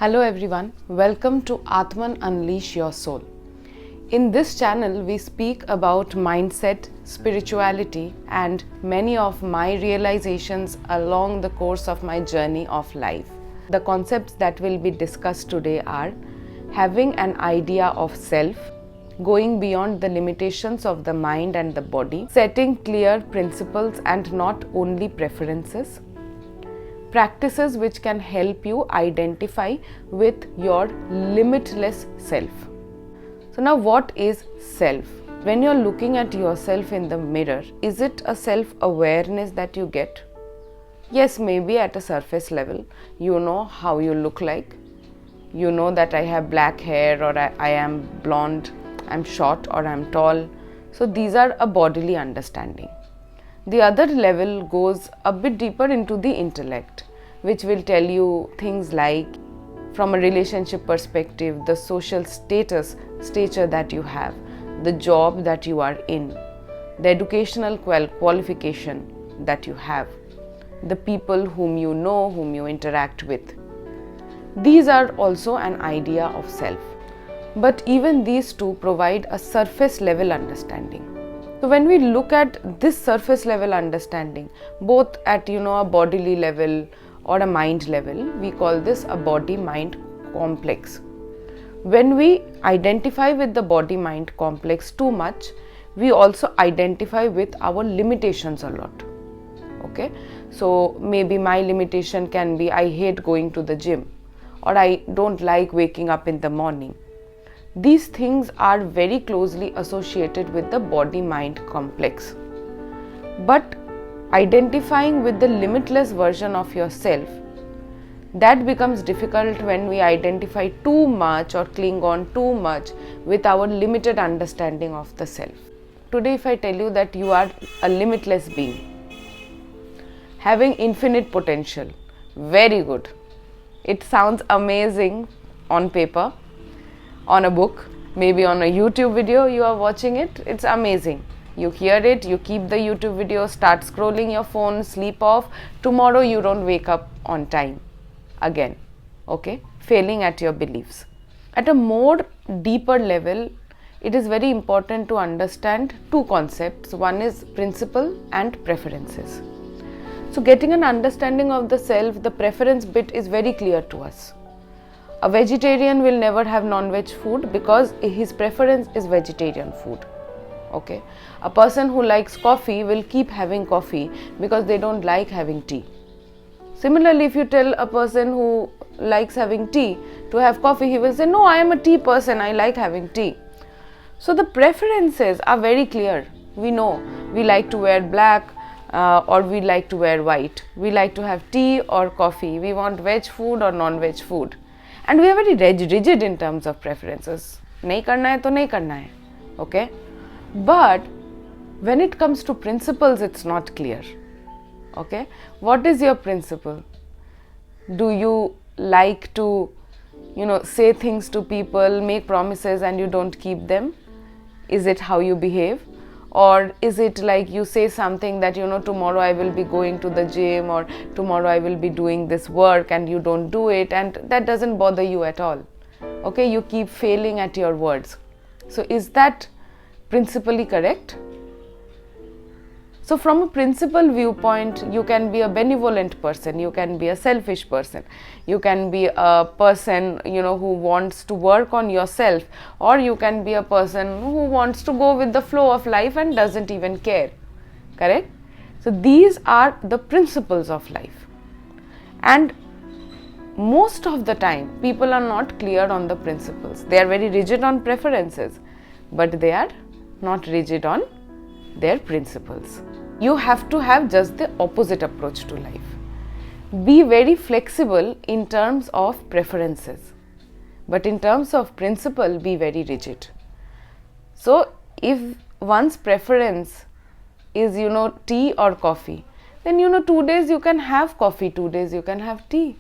Hello everyone, welcome to Atman Unleash Your Soul. In this channel, we speak about mindset, spirituality, and many of my realizations along the course of my journey of life. The concepts that will be discussed today are having an idea of self, going beyond the limitations of the mind and the body, setting clear principles and not only preferences, practices which can help you identify with your limitless self. So now, what is self? When you're looking at yourself in the mirror, is it a self-awareness that you get? Yes, maybe at a surface level, you know how you look like. You know that I have black hair, or I am blonde, I'm short, or I'm tall. So these are a bodily understanding. The other level goes a bit deeper into the intellect, which will tell you things like, from a relationship perspective, the social stature that you have, the job that you are in, the educational qualification that you have, the people whom you know, whom you interact with. These are also an idea of self. But even these two provide a surface level understanding. So when we look at this surface level understanding, both at a bodily level or a mind level, we call this a body-mind complex. When we identify with the body-mind complex too much, we also identify with our limitations a lot. Okay, so maybe my limitation can be I hate going to the gym, or I don't like waking up in the morning. These things are very closely associated with the body-mind complex. But identifying with the limitless version of yourself, that becomes difficult when we identify too much or cling on too much with our limited understanding of the self. Today, if I tell you that you are a limitless being, having infinite potential, very good. It sounds amazing on paper, on a book, maybe on a YouTube video you are watching it, it's amazing. You hear it, you keep the YouTube video, start scrolling your phone, sleep off. Tomorrow you don't wake up on time again, okay? Failing at your beliefs. At a more deeper level, it is very important to understand two concepts. One is principle and preferences. So getting an understanding of the self, the preference bit is very clear to us. A vegetarian will never have non-veg food because his preference is vegetarian food. Okay, a person who likes coffee will keep having coffee because they don't like having tea. Similarly, if you tell a person who likes having tea to have coffee, he will say, no, I am a tea person, I like having tea. So the preferences are very clear. We know we like to wear black or we like to wear white. We like to have tea or coffee. We want veg food or non-veg food. And we are very rigid in terms of preferences. Nahi karna hai to nahi karna hai. Okay? But when it comes to principles, it's not clear. Okay? What is your principle? Do you like to, say things to people, make promises and you don't keep them? Is it how you behave? Or is it like you say something that, tomorrow I will be going to the gym, or tomorrow I will be doing this work, and you don't do it, and that doesn't bother you at all. Okay, you keep failing at your words. So is that principally correct? So from a principle viewpoint, you can be a benevolent person, you can be a selfish person, you can be a person who wants to work on yourself, or you can be a person who wants to go with the flow of life and doesn't even care. Correct? So these are the principles of life. And most of the time, people are not clear on the principles. They are very rigid on preferences, but they are not rigid on their principles. You have to have just the opposite approach to life. Be very flexible in terms of preferences, but in terms of principle, be very rigid. So if one's preference is tea or coffee, then 2 days you can have coffee, 2 days you can have tea.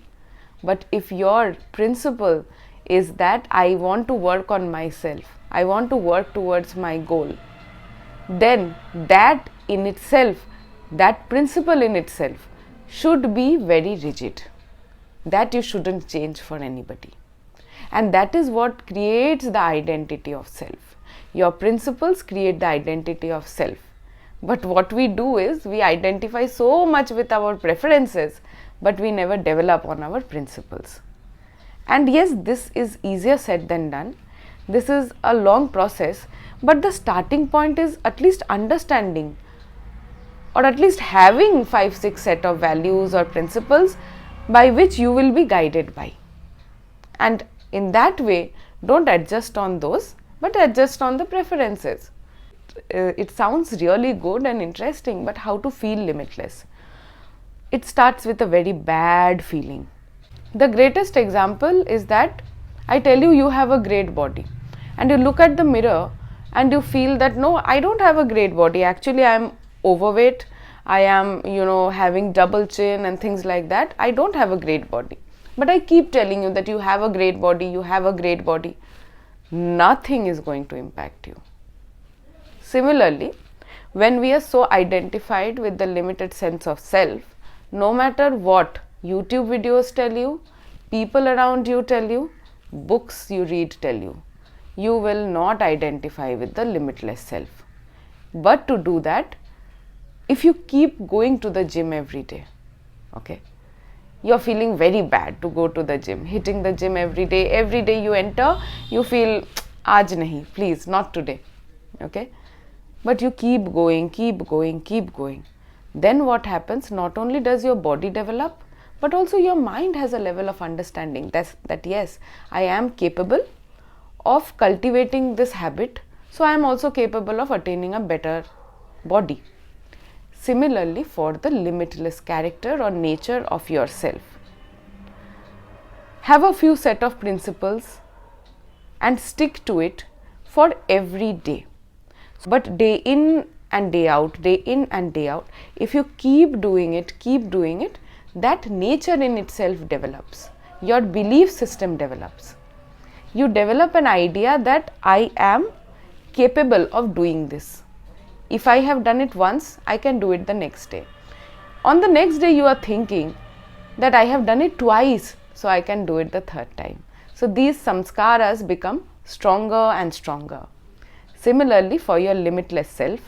But if your principle is that I want to work on myself, I want to work towards my goal, then that in itself, that principle in itself should be very rigid. that you shouldn't change for anybody. And that is what creates the identity of self. Your principles create the identity of self. But what we do is we identify so much with our preferences, but we never develop on our principles. And yes, this is easier said than done. This is a long process, but the starting point is at least understanding, or at least having 5-6 set of values or principles by which you will be guided by. And in that way, don't adjust on those, but adjust on the preferences. It sounds really good and interesting, but how to feel limitless? It starts with a very bad feeling. The greatest example is that I tell you, you have a great body, and you look at the mirror and you feel that no, I don't have a great body. Actually, I am overweight. I am, having double chin and things like that. I don't have a great body. But I keep telling you that you have a great body, you have a great body. Nothing is going to impact you. Similarly, when we are so identified with the limited sense of self, no matter what YouTube videos tell you, people around you tell you, books you read tell you, you will not identify with the limitless self. But to do that, if you keep going to the gym every day, okay, you're feeling very bad to go to the gym, hitting the gym every day you enter, you feel, aaj nahi, please, not today, okay. But you keep going. Then what happens? Not only does your body develop, but also your mind has a level of understanding that yes, I am capable of cultivating this habit, so I am also capable of attaining a better body. Similarly, for the limitless character or nature of yourself, have a few set of principles and stick to it for every day. But day in and day out, if you keep doing it, that nature in itself develops. Your belief system develops. You develop an idea that I am capable of doing this. If I have done it once, I can do it the next day. On the next day, you are thinking that I have done it twice, so I can do it the third time. So these samskaras become stronger and stronger. Similarly, for your limitless self,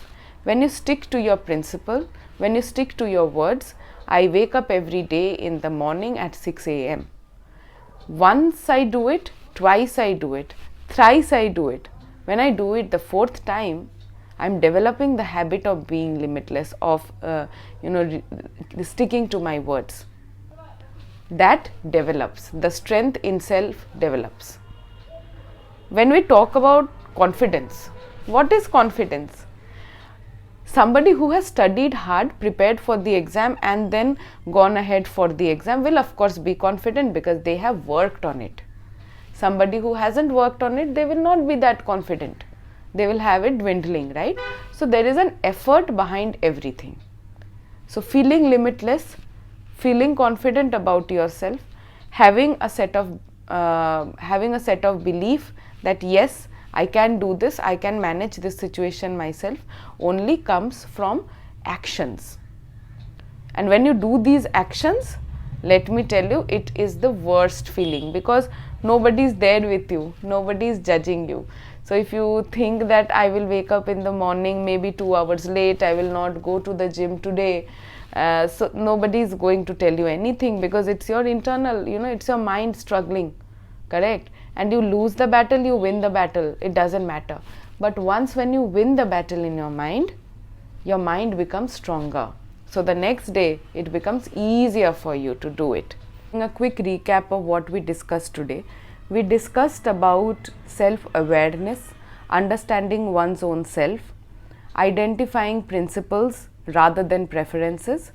when you stick to your principle, when you stick to your words, I wake up every day in the morning at 6 a.m. Once I do it, twice I do it, thrice I do it. When I do it the fourth time, I am developing the habit of being limitless, of sticking to my words. That develops, the strength in self develops. When we talk about confidence, what is confidence? Somebody who has studied hard, prepared for the exam and then gone ahead for the exam will of course be confident because they have worked on it. Somebody who hasn't worked on it, they will not be that confident. They will have it dwindling, right? So there is an effort behind everything. So feeling limitless, feeling confident about yourself, having a set of belief that yes, I can do this, I can manage this situation myself, only comes from actions. And when you do these actions, let me tell you, it is the worst feeling because nobody is there with you, nobody is judging you. So if you think that I will wake up in the morning maybe 2 hours late, I will not go to the gym today, so nobody is going to tell you anything because it's your internal, it's your mind struggling, correct? And you lose the battle, you win the battle, it doesn't matter. But once when you win the battle in your mind becomes stronger. So the next day, it becomes easier for you to do it. A quick recap of what we discussed today. We discussed about self-awareness, understanding one's own self, identifying principles rather than preferences,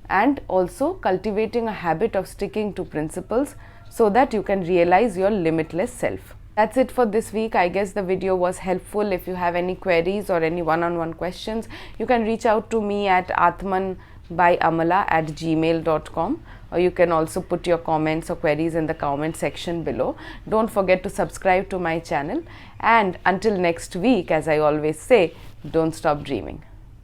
and also cultivating a habit of sticking to principles so that you can realize your limitless self. That's it for this week. I guess the video was helpful. If you have any queries or any one-on-one questions, you can reach out to me at atmanbyamala@gmail.com, or you can also put your comments or queries in the comment section below. Don't forget to subscribe to my channel, and until next week, as I always say, don't stop dreaming.